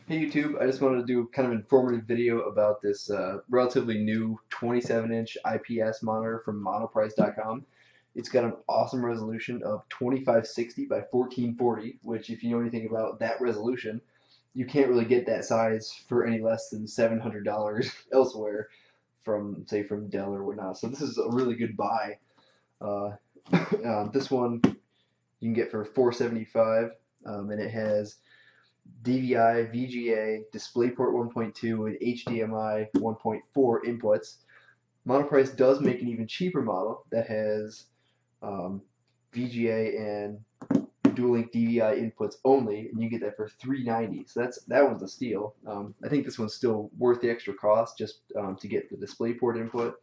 Hey YouTube, I just wanted to do kind of an informative video about this relatively new 27-inch IPS monitor from Monoprice.com. It's got an awesome resolution of 2560 by 1440, which if you know anything about that resolution, you can't really get that size for any less than $700 elsewhere from Dell or whatnot. So this is a really good buy. Uh, this one you can get for $475, and it has DVI, VGA, DisplayPort 1.2, and HDMI 1.4 inputs. Monoprice does make an even cheaper model that has VGA and dual-link DVI inputs only, and you get that for $390. So that one's a steal. I think this one's still worth the extra cost just to get the DisplayPort input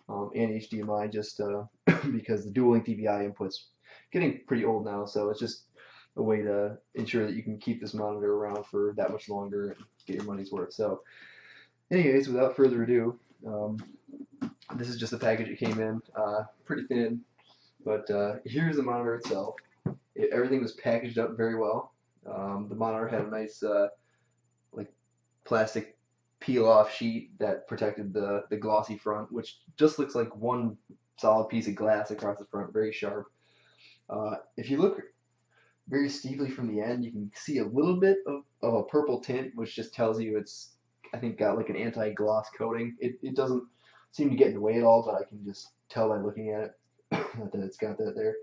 and HDMI, just because the dual-link DVI input's getting pretty old now, so it's just a way to ensure that you can keep this monitor around for that much longer and get your money's worth. So anyways, without further ado, this is just the package it came in, pretty thin, but here's the monitor itself. Everything was packaged up very well. The monitor had a nice like plastic peel-off sheet that protected the glossy front, which just looks like one solid piece of glass across the front, very sharp. If you look very steeply from the end, you can see a little bit of a purple tint, which just tells you it's, I think, got like an anti-gloss coating. It doesn't seem to get in the way at all, but I can just tell by looking at it that it's got that there.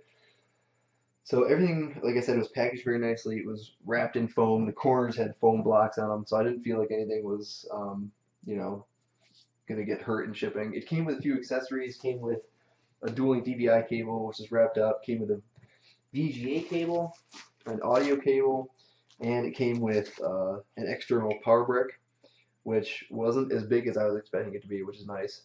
So everything, like I said, was packaged very nicely. It was wrapped in foam. The corners had foam blocks on them, so I didn't feel like anything was, you know, going to get hurt in shipping. It came with a few accessories. Came with a dual-link DVI cable, which is wrapped up. Came with a VGA cable, an audio cable, and it came with an external power brick, which wasn't as big as I was expecting it to be, which is nice.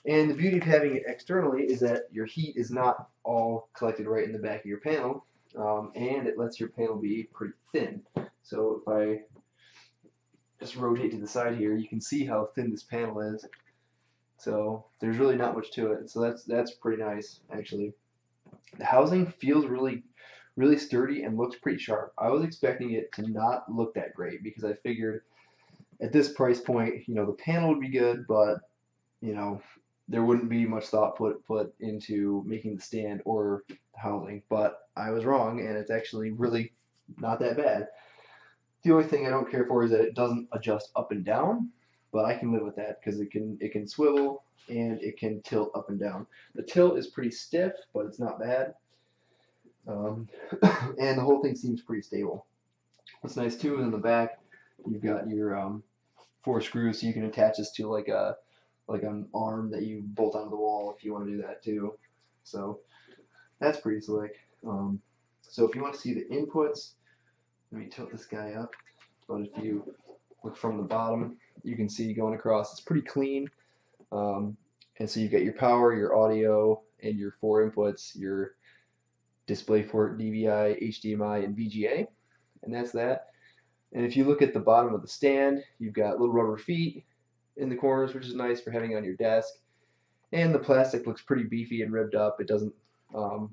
And the beauty of having it externally is that your heat is not all collected right in the back of your panel, and it lets your panel be pretty thin. So if I just rotate to the side here, you can see how thin this panel is. So there's really not much to it. So that's pretty nice, actually. The housing feels really sturdy and looks pretty sharp. I was expecting it to not look that great because I figured at this price point, you know, the panel would be good, but you know, there wouldn't be much thought put into making the stand or the housing. But I was wrong, and it's actually really not that bad. The only thing I don't care for is that it doesn't adjust up and down, but I can live with that because it can swivel and it can tilt up and down. The tilt is pretty stiff, but it's not bad. And the whole thing seems pretty stable. What's nice too is in the back you've got your 4 screws, so you can attach this to like an arm that you bolt onto the wall if you want to do that too. So that's pretty slick. So if you want to see the inputs, let me tilt this guy up. But if you look from the bottom, you can see going across, it's pretty clean. And so you've got your power, your audio, and your 4 inputs, your DisplayPort, DVI, HDMI, and VGA, and that's that. And if you look at the bottom of the stand, you've got little rubber feet in the corners, which is nice for having on your desk. And the plastic looks pretty beefy and ribbed up. It doesn't, you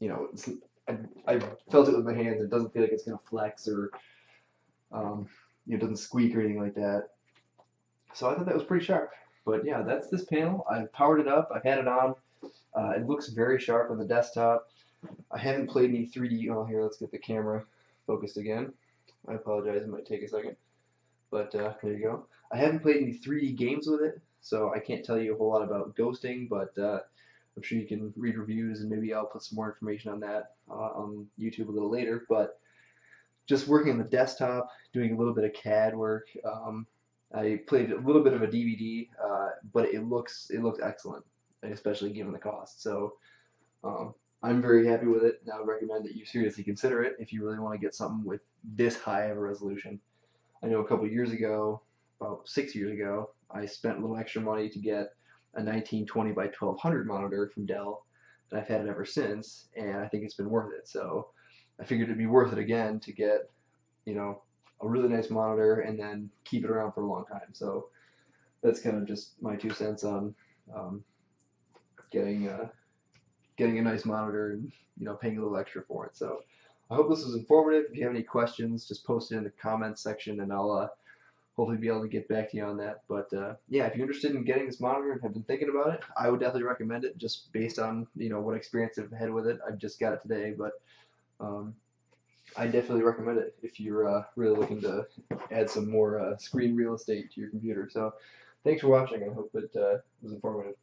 know, I felt it with my hands. It doesn't feel like it's going to flex or, you know, it doesn't squeak or anything like that. So I thought that was pretty sharp. But yeah, that's this panel. I've powered it up. I've had it on. It looks very sharp on the desktop. I haven't played any 3D. Oh, here, let's get the camera focused again. I apologize. It might take a second. But there you go. I haven't played any 3D games with it, so I can't tell you a whole lot about ghosting, but I'm sure you can read reviews, and maybe I'll put some more information on that on YouTube a little later. But just working on the desktop, doing a little bit of CAD work. I played a little bit of a DVD, but it looks excellent, especially given the cost. So I'm very happy with it, and I would recommend that you seriously consider it if you really want to get something with this high of a resolution. I know a couple years ago, about 6 years ago, I spent a little extra money to get a 1920 by 1200 monitor from Dell, and I've had it ever since, and I think it's been worth it. So I figured it'd be worth it again to get, you know, a really nice monitor and then keep it around for a long time. So that's kind of just my 2 cents on getting a nice monitor and, you know, paying a little extra for it. So I hope this was informative. If you have any questions, just post it in the comments section, and I'll hopefully be able to get back to you on that. But yeah, if you're interested in getting this monitor and have been thinking about it, I would definitely recommend it, just based on what experience I've had with it. I just got it today, but um, I definitely recommend it if you're really looking to add some more screen real estate to your computer. So thanks for watching. I hope it was informative.